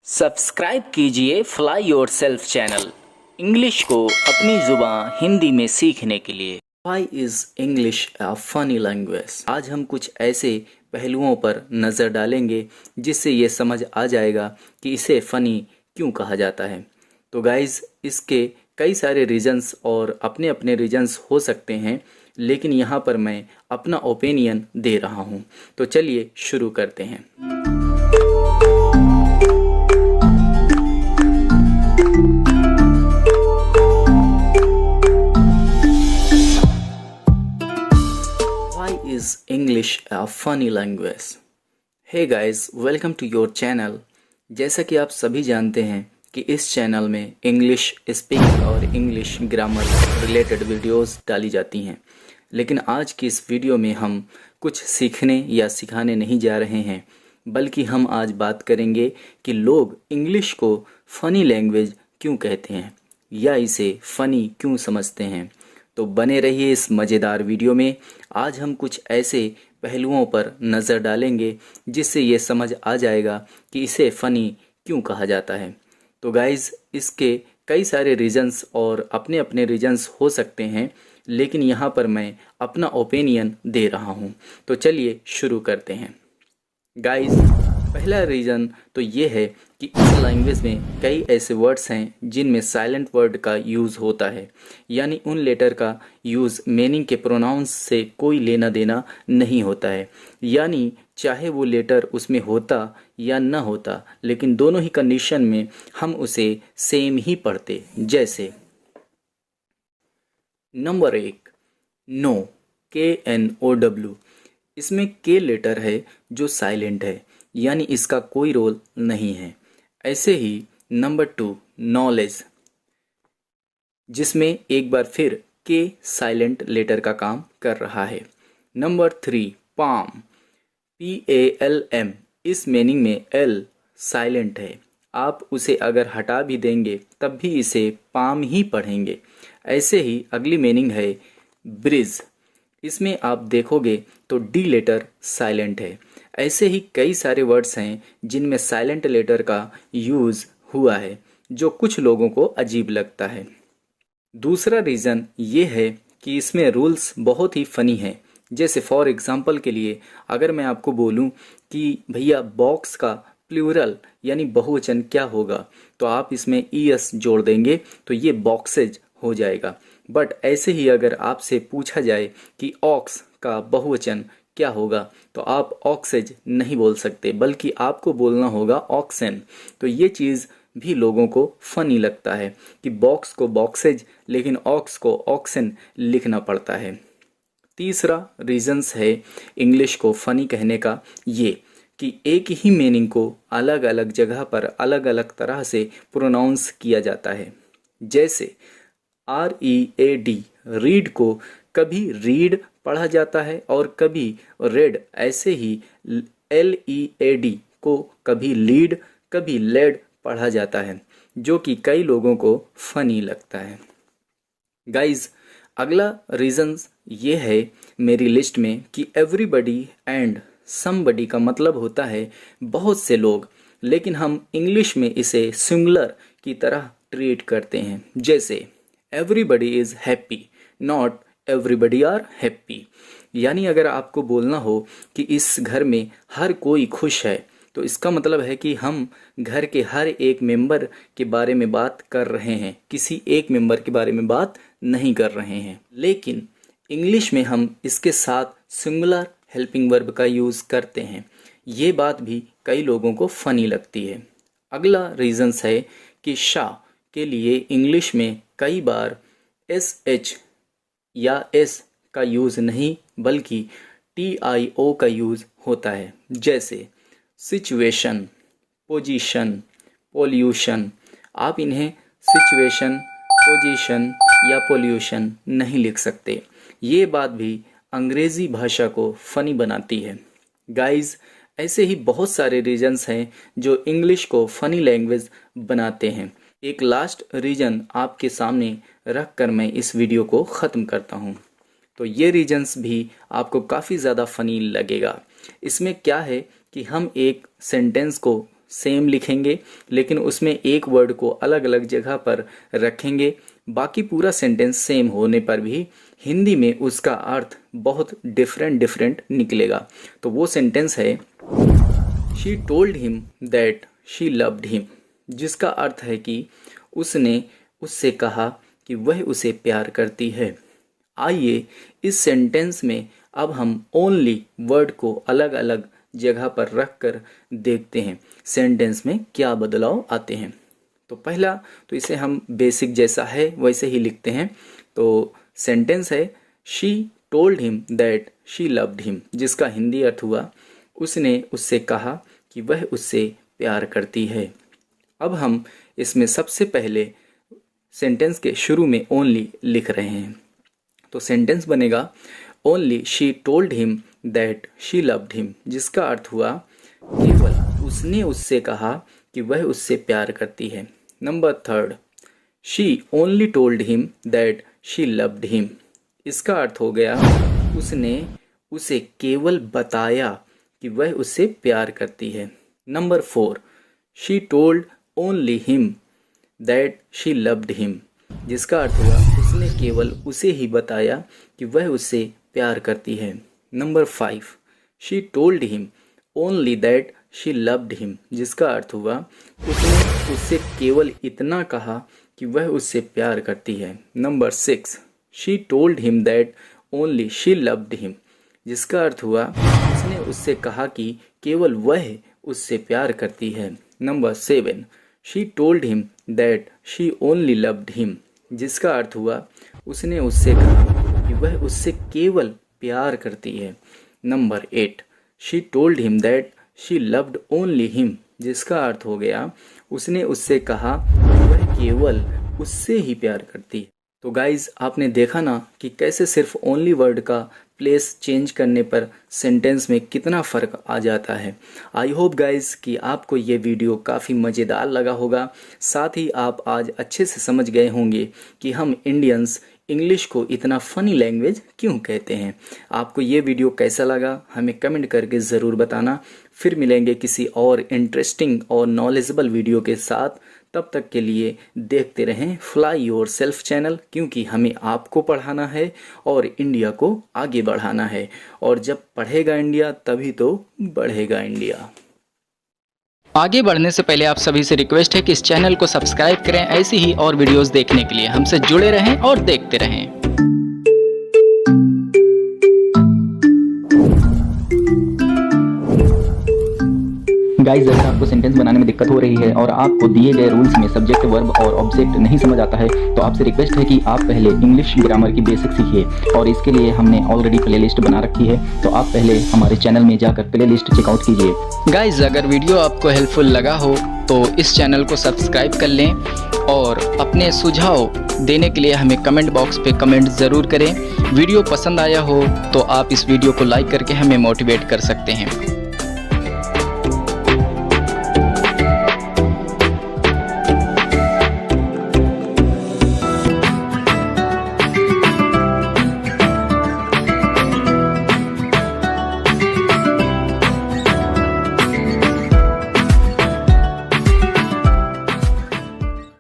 Subscribe कीजिए fly yourself channel English को अपनी जुबान हिंदी में सीखने के लिए। Why is English a funny language? आज हम कुछ ऐसे पहलुओं पर नज़र डालेंगे जिससे ये समझ आ जाएगा कि इसे फ़नी क्यों कहा जाता है। तो गाइज़, इसके कई सारे रीजंस और अपने अपने रीजंस हो सकते हैं, लेकिन यहाँ पर मैं अपना ओपिनियन दे रहा हूँ। तो चलिए शुरू करते हैं। Is English a funny language? Hey guys, welcome to your channel. जैसा कि आप सभी जानते हैं कि इस चैनल में इंग्लिश स्पीकिंग और इंग्लिश ग्रामर रिलेटेड वीडियोस डाली जाती हैं, लेकिन आज की इस वीडियो में हम कुछ सीखने या सिखाने नहीं जा रहे हैं, बल्कि हम आज बात करेंगे कि लोग इंग्लिश को फ़नी लैंग्वेज क्यों कहते हैं या इसे फ़नी क्यों समझते हैं। तो बने रहिए इस मज़ेदार वीडियो में। आज हम कुछ ऐसे पहलुओं पर नज़र डालेंगे जिससे ये समझ आ जाएगा कि इसे फ़नी क्यों कहा जाता है। तो गाइज़, इसके कई सारे रीजंस और अपने अपने रीजंस हो सकते हैं, लेकिन यहाँ पर मैं अपना ओपिनियन दे रहा हूँ। तो चलिए शुरू करते हैं। गाइज़, पहला रीज़न तो ये है कि इस लैंग्वेज में कई ऐसे वर्ड्स हैं जिनमें साइलेंट वर्ड का यूज़ होता है, यानी उन लेटर का यूज़ मीनिंग के प्रोनाउंस से कोई लेना देना नहीं होता है। यानी चाहे वो लेटर उसमें होता या न होता, लेकिन दोनों ही कंडीशन में हम उसे सेम ही पढ़ते। जैसे नंबर 1, नो, KNOW। इसमें के लेटर है जो साइलेंट है, यानी इसका कोई रोल नहीं है। ऐसे ही नंबर 2, नॉलेज, जिसमें एक बार फिर के साइलेंट लेटर का काम कर रहा है। Number 3, palm, PALM। इस मीनिंग में L साइलेंट है, आप उसे अगर हटा भी देंगे तब भी इसे पाम ही पढ़ेंगे। ऐसे ही अगली मीनिंग है ब्रिज। इसमें आप देखोगे तो डी लेटर साइलेंट है। ऐसे ही कई सारे वर्ड्स हैं जिनमें साइलेंट लेटर का यूज़ हुआ है, जो कुछ लोगों को अजीब लगता है। दूसरा रीज़न ये है कि इसमें रूल्स बहुत ही फ़नी हैं। जैसे फॉर एग्ज़ाम्पल के लिए अगर मैं आपको बोलूं कि भैया बॉक्स का प्लूरल यानी बहुवचन क्या होगा, तो आप इसमें ES जोड़ देंगे तो ये बॉक्सेज हो जाएगा। बट ऐसे ही अगर आपसे पूछा जाए कि ऑक्स का बहुवचन क्या होगा, तो आप ऑक्सेज नहीं बोल सकते, बल्कि आपको बोलना होगा ऑक्सन। तो ये चीज़ भी लोगों को फ़नी लगता है कि बॉक्स को बॉक्सेज लेकिन ऑक्स को ऑक्सन लिखना पड़ता है। तीसरा रीजंस है इंग्लिश को फ़नी कहने का ये कि एक ही मीनिंग को अलग अलग जगह पर अलग अलग तरह से प्रोनाउंस किया जाता है। जैसे READ, रीड को कभी रीड पढ़ा जाता है और कभी रेड। ऐसे ही LEAD को कभी लीड कभी लेड पढ़ा जाता है, जो कि कई लोगों को फनी लगता है। गाइज, अगला रीज़न ये है मेरी लिस्ट में कि एवरीबडी एंड समबडी का मतलब होता है बहुत से लोग, लेकिन हम इंग्लिश में इसे सिंगुलर की तरह ट्रीट करते हैं। जैसे everybody is happy, not everybody are happy. यानी अगर आपको बोलना हो कि इस घर में हर कोई खुश है, तो इसका मतलब है कि हम घर के हर एक मेंबर के बारे में बात कर रहे हैं, किसी एक मेंबर के बारे में बात नहीं कर रहे हैं। लेकिन इंग्लिश में हम इसके साथ सिंगुलर हेल्पिंग वर्ब का यूज़ करते हैं। ये बात भी कई लोगों को फ़नी लगती है। अगला रीज़न्स है कि शाह के लिए इंग्लिश में कई बार SH या S का यूज़ नहीं बल्कि TIO का यूज़ होता है। जैसे सिचुएशन, पोजीशन, पोल्यूशन। आप इन्हें सिचुएशन, पोजीशन या पोल्यूशन नहीं लिख सकते। ये बात भी अंग्रेज़ी भाषा को फ़नी बनाती है। गाइज़, ऐसे ही बहुत सारे रीजंस हैं जो इंग्लिश को फ़नी लैंग्वेज बनाते हैं। एक लास्ट रीजन आपके सामने रख कर मैं इस वीडियो को ख़त्म करता हूँ। तो ये रीजंस भी आपको काफ़ी ज़्यादा फ़नी लगेगा। इसमें क्या है कि हम एक सेंटेंस को सेम लिखेंगे, लेकिन उसमें एक वर्ड को अलग अलग जगह पर रखेंगे। बाकी पूरा सेंटेंस सेम होने पर भी हिंदी में उसका अर्थ बहुत डिफरेंट निकलेगा। तो वो सेंटेंस है she told him that she loved him, जिसका अर्थ है कि उसने उससे कहा कि वह उसे प्यार करती है। आइए इस सेंटेंस में अब हम ओनली वर्ड को अलग अलग जगह पर रख कर देखते हैं सेंटेंस में क्या बदलाव आते हैं। तो पहला तो इसे हम बेसिक जैसा है वैसे ही लिखते हैं। तो सेंटेंस है she told him that she loved him, जिसका हिंदी अर्थ हुआ उसने उससे कहा कि वह उससे प्यार करती है। अब हम इसमें सबसे पहले सेंटेंस के शुरू में ओनली लिख रहे हैं। तो सेंटेंस बनेगा only she told him that she loved him, जिसका अर्थ हुआ केवल उसने उससे कहा कि वह उससे प्यार करती है। Number 3, she only told him that she loved him, इसका अर्थ हो गया उसने उसे केवल बताया कि वह उससे प्यार करती है। Number 4, she told only him that she loved him, जिसका अर्थ हुआ उसने केवल उसे ही बताया कि वह उससे प्यार करती है। Number 5, she told him only that she loved him, जिसका अर्थ हुआ उसने उससे केवल इतना कहा कि वह उससे प्यार करती है। Number 6, she told him that only she loved him, जिसका अर्थ हुआ उसने उससे कहा कि केवल वह उससे प्यार करती है। Number 7, she told him that she only loved him, जिसका अर्थ हुआ उसने उससे कहा कि वह उससे केवल प्यार करती है। Number 8, she told him that she loved only him, जिसका अर्थ हो गया उसने उससे कहा कि वह केवल उससे ही प्यार करती है। तो गाइज आपने देखा ना कि कैसे सिर्फ ओनली वर्ड का प्लेस चेंज करने पर सेंटेंस में कितना फ़र्क आ जाता है। आई होप गाइज कि आपको ये वीडियो काफ़ी मज़ेदार लगा होगा। साथ ही आप आज अच्छे से समझ गए होंगे कि हम इंडियंस इंग्लिश को इतना फ़नी लैंग्वेज क्यों कहते हैं। आपको ये वीडियो कैसा लगा हमें कमेंट करके ज़रूर बताना। फिर मिलेंगे किसी और इंटरेस्टिंग और नॉलेजेबल वीडियो के साथ। तब तक के लिए देखते रहें फ्लाई योर सेल्फ चैनल, क्योंकि हमें आपको पढ़ाना है और इंडिया को आगे बढ़ाना है। और जब पढ़ेगा इंडिया तभी तो बढ़ेगा इंडिया। आगे बढ़ने से पहले आप सभी से रिक्वेस्ट है कि इस चैनल को सब्सक्राइब करें ऐसी ही और वीडियोस देखने के लिए। हमसे जुड़े रहें और देखते रहें। गाइस, अगर आपको सेंटेंस बनाने में दिक्कत हो रही है और आपको दिए गए रूल्स में सब्जेक्ट, वर्ब और ऑब्जेक्ट नहीं समझ आता है तो आपसे रिक्वेस्ट है कि आप पहले इंग्लिश ग्रामर की बेसिक सीखिए। और इसके लिए हमने ऑलरेडी प्लेलिस्ट बना रखी है, तो आप पहले हमारे चैनल में जाकर प्लेलिस्ट चेकआउट कीजिए। गाइज, अगर वीडियो आपको हेल्पफुल लगा हो तो इस चैनल को सब्सक्राइब कर लें और अपने सुझाव देने के लिए हमें कमेंट बॉक्स पे कमेंट ज़रूर करें। वीडियो पसंद आया हो तो आप इस वीडियो को लाइक करके हमें मोटिवेट कर सकते हैं।